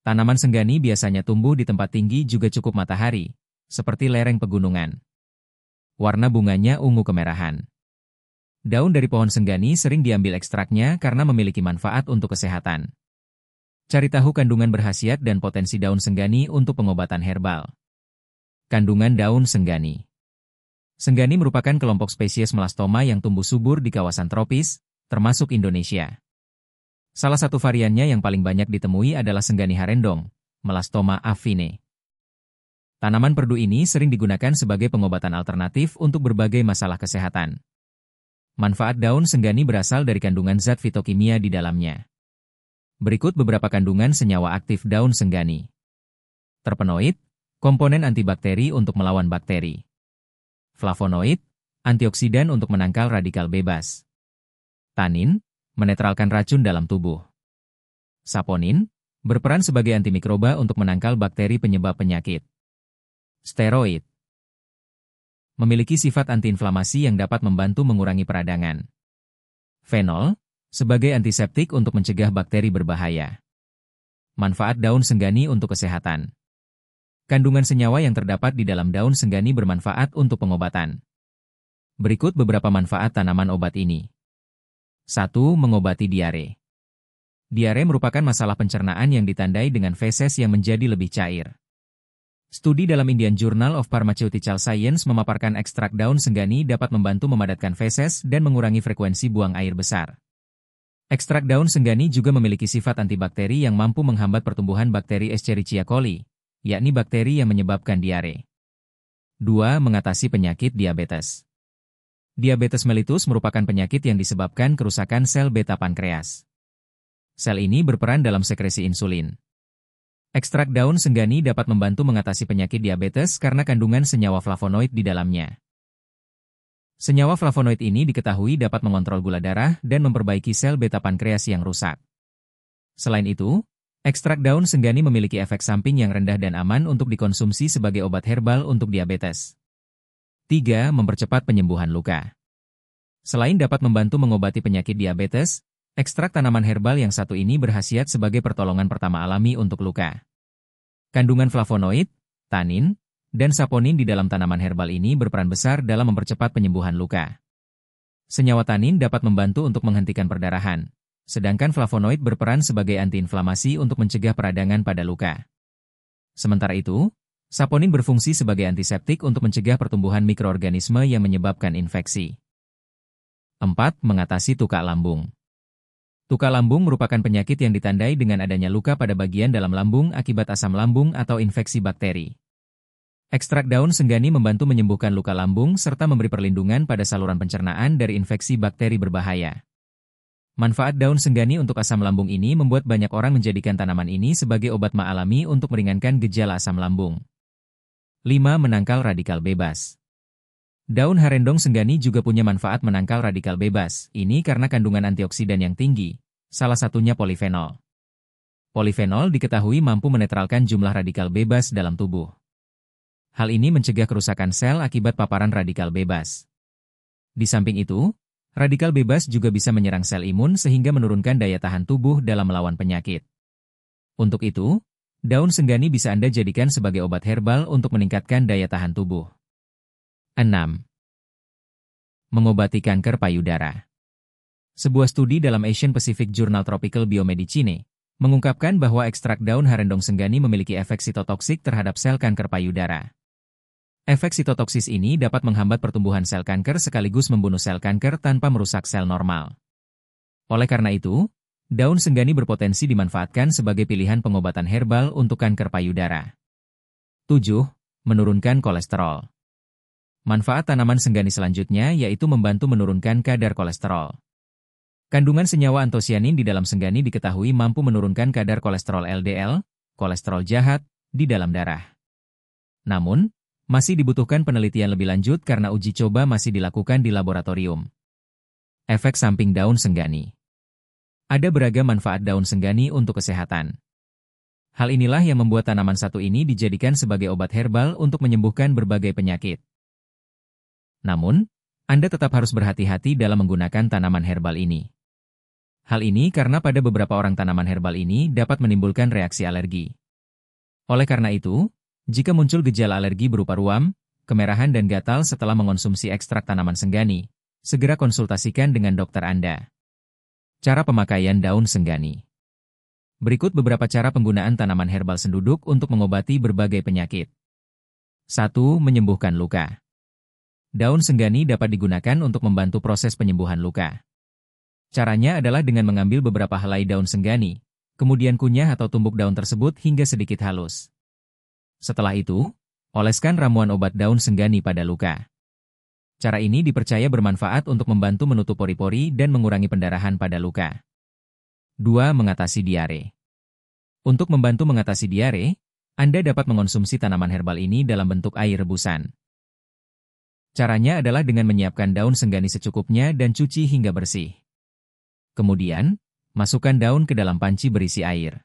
Tanaman senggani biasanya tumbuh di tempat tinggi juga cukup matahari, seperti lereng pegunungan. Warna bunganya ungu kemerahan. Daun dari pohon senggani sering diambil ekstraknya karena memiliki manfaat untuk kesehatan. Cari tahu kandungan berkhasiat dan potensi daun senggani untuk pengobatan herbal. Kandungan daun senggani. Senggani merupakan kelompok spesies melastoma yang tumbuh subur di kawasan tropis, termasuk Indonesia. Salah satu variannya yang paling banyak ditemui adalah senggani harendong, melastoma affine. Tanaman perdu ini sering digunakan sebagai pengobatan alternatif untuk berbagai masalah kesehatan. Manfaat daun senggani berasal dari kandungan zat fitokimia di dalamnya. Berikut beberapa kandungan senyawa aktif daun senggani. Terpenoid, komponen antibakteri untuk melawan bakteri. Flavonoid, antioksidan untuk menangkal radikal bebas. Tanin, menetralkan racun dalam tubuh. Saponin, berperan sebagai antimikroba untuk menangkal bakteri penyebab penyakit. Steroid, memiliki sifat antiinflamasi yang dapat membantu mengurangi peradangan. Fenol, sebagai antiseptik untuk mencegah bakteri berbahaya. Manfaat daun senggani untuk kesehatan. Kandungan senyawa yang terdapat di dalam daun senggani bermanfaat untuk pengobatan. Berikut beberapa manfaat tanaman obat ini. 1. Mengobati diare. Diare merupakan masalah pencernaan yang ditandai dengan feses yang menjadi lebih cair. Studi dalam Indian Journal of Pharmaceutical Science memaparkan ekstrak daun senggani dapat membantu memadatkan feses dan mengurangi frekuensi buang air besar. Ekstrak daun senggani juga memiliki sifat antibakteri yang mampu menghambat pertumbuhan bakteri Escherichia coli, yakni bakteri yang menyebabkan diare. 2. Mengatasi penyakit diabetes. Diabetes mellitus merupakan penyakit yang disebabkan kerusakan sel beta pankreas. Sel ini berperan dalam sekresi insulin. Ekstrak daun senggani dapat membantu mengatasi penyakit diabetes karena kandungan senyawa flavonoid di dalamnya. Senyawa flavonoid ini diketahui dapat mengontrol gula darah dan memperbaiki sel beta pankreas yang rusak. Selain itu, ekstrak daun senggani memiliki efek samping yang rendah dan aman untuk dikonsumsi sebagai obat herbal untuk diabetes. 3. Mempercepat penyembuhan luka. Selain dapat membantu mengobati penyakit diabetes, ekstrak tanaman herbal yang satu ini berkhasiat sebagai pertolongan pertama alami untuk luka. Kandungan flavonoid, tanin, dan saponin di dalam tanaman herbal ini berperan besar dalam mempercepat penyembuhan luka. Senyawa tanin dapat membantu untuk menghentikan perdarahan, sedangkan flavonoid berperan sebagai antiinflamasi untuk mencegah peradangan pada luka. Sementara itu, saponin berfungsi sebagai antiseptik untuk mencegah pertumbuhan mikroorganisme yang menyebabkan infeksi. 4. Mengatasi tukak lambung. Tukak lambung merupakan penyakit yang ditandai dengan adanya luka pada bagian dalam lambung akibat asam lambung atau infeksi bakteri. Ekstrak daun senggani membantu menyembuhkan luka lambung serta memberi perlindungan pada saluran pencernaan dari infeksi bakteri berbahaya. Manfaat daun senggani untuk asam lambung ini membuat banyak orang menjadikan tanaman ini sebagai obat alami untuk meringankan gejala asam lambung. 5. Menangkal radikal bebas. Daun harendong senggani juga punya manfaat menangkal radikal bebas, ini karena kandungan antioksidan yang tinggi, salah satunya polifenol. Polifenol diketahui mampu menetralkan jumlah radikal bebas dalam tubuh. Hal ini mencegah kerusakan sel akibat paparan radikal bebas. Di samping itu, radikal bebas juga bisa menyerang sel imun sehingga menurunkan daya tahan tubuh dalam melawan penyakit. Untuk itu, daun senggani bisa Anda jadikan sebagai obat herbal untuk meningkatkan daya tahan tubuh. 6. Mengobati kanker payudara. Sebuah studi dalam Asian Pacific Journal Tropical Biomedicine mengungkapkan bahwa ekstrak daun harendong senggani memiliki efek sitotoksik terhadap sel kanker payudara. Efek sitotoksis ini dapat menghambat pertumbuhan sel kanker sekaligus membunuh sel kanker tanpa merusak sel normal. Oleh karena itu, daun senggani berpotensi dimanfaatkan sebagai pilihan pengobatan herbal untuk kanker payudara. 7. Menurunkan kolesterol. Manfaat tanaman senggani selanjutnya yaitu membantu menurunkan kadar kolesterol. Kandungan senyawa antosianin di dalam senggani diketahui mampu menurunkan kadar kolesterol LDL, kolesterol jahat, di dalam darah. Namun, masih dibutuhkan penelitian lebih lanjut karena uji coba masih dilakukan di laboratorium. Efek samping daun senggani. Ada beragam manfaat daun senggani untuk kesehatan. Hal inilah yang membuat tanaman satu ini dijadikan sebagai obat herbal untuk menyembuhkan berbagai penyakit. Namun, Anda tetap harus berhati-hati dalam menggunakan tanaman herbal ini. Hal ini karena pada beberapa orang tanaman herbal ini dapat menimbulkan reaksi alergi. Oleh karena itu, jika muncul gejala alergi berupa ruam, kemerahan dan gatal setelah mengonsumsi ekstrak tanaman senggani, segera konsultasikan dengan dokter Anda. Cara pemakaian daun senggani. Berikut beberapa cara penggunaan tanaman herbal senduduk untuk mengobati berbagai penyakit. 1. Menyembuhkan luka. Daun senggani dapat digunakan untuk membantu proses penyembuhan luka. Caranya adalah dengan mengambil beberapa helai daun senggani, kemudian kunyah atau tumbuk daun tersebut hingga sedikit halus. Setelah itu, oleskan ramuan obat daun senggani pada luka. Cara ini dipercaya bermanfaat untuk membantu menutup pori-pori dan mengurangi pendarahan pada luka. 2. Mengatasi diare. Untuk membantu mengatasi diare, Anda dapat mengonsumsi tanaman herbal ini dalam bentuk air rebusan. Caranya adalah dengan menyiapkan daun senggani secukupnya dan cuci hingga bersih. Kemudian, masukkan daun ke dalam panci berisi air.